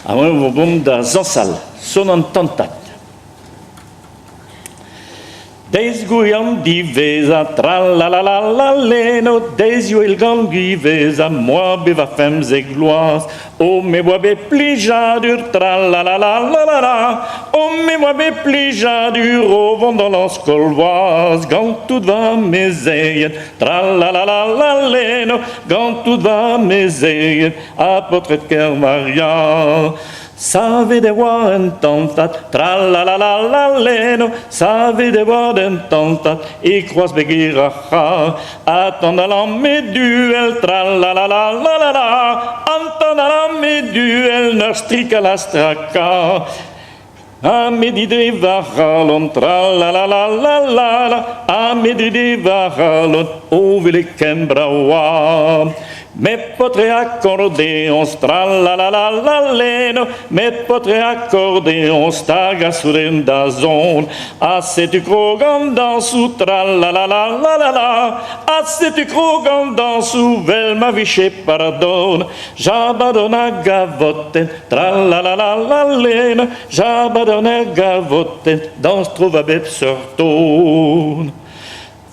Avem da Zansal, sono tantat. Desguiam divesa, tra la la la la leno, desio il gang divesa, moi beva femmes et gloires. Oh, mais moi be plijadur, tra la la la la la la. Oh, mais moi be plijadur, au vent dans l'enscolvoise. Gant tout va meseien, tra la la la la leno, gant tout va meseien, apotre de Ker Maria. Save de voir en tentat, tra la la la la leno, save de voir en tentat, et croise begiracha, attendant mes duels, tra la la la la la la, attendant mes duels, narstrika la straka. A medide varalon, tra la la la la la la, a medide varalon, ovele kembrawa. Me potre accordéon, tra la la la la leno, me potre accordéon, staga suren da zon, a setu krogan dansu, tra la la la la la la, a setu krogan dansu, vel ma viche pardon, j'abandonna gavoten, tra la la la la leno, j'abandonna gavoten, dans trouva bep sorton.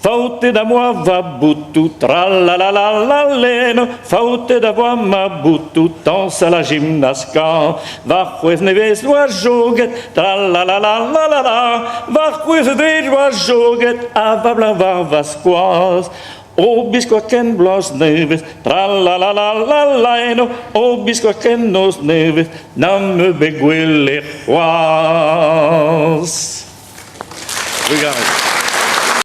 Faute d'avoir va boutou, tra la la la la leno, faute d'avoir ma boutou, danse à la gymnasca, va juez neves loa joguet, tra la la la la la la, va juez neves loa joguet, avabla var vasquoise. O bisco ken blos neves, tra la la la la leno, o bisco ken nos neves, nam me beguele rois. Obrigado.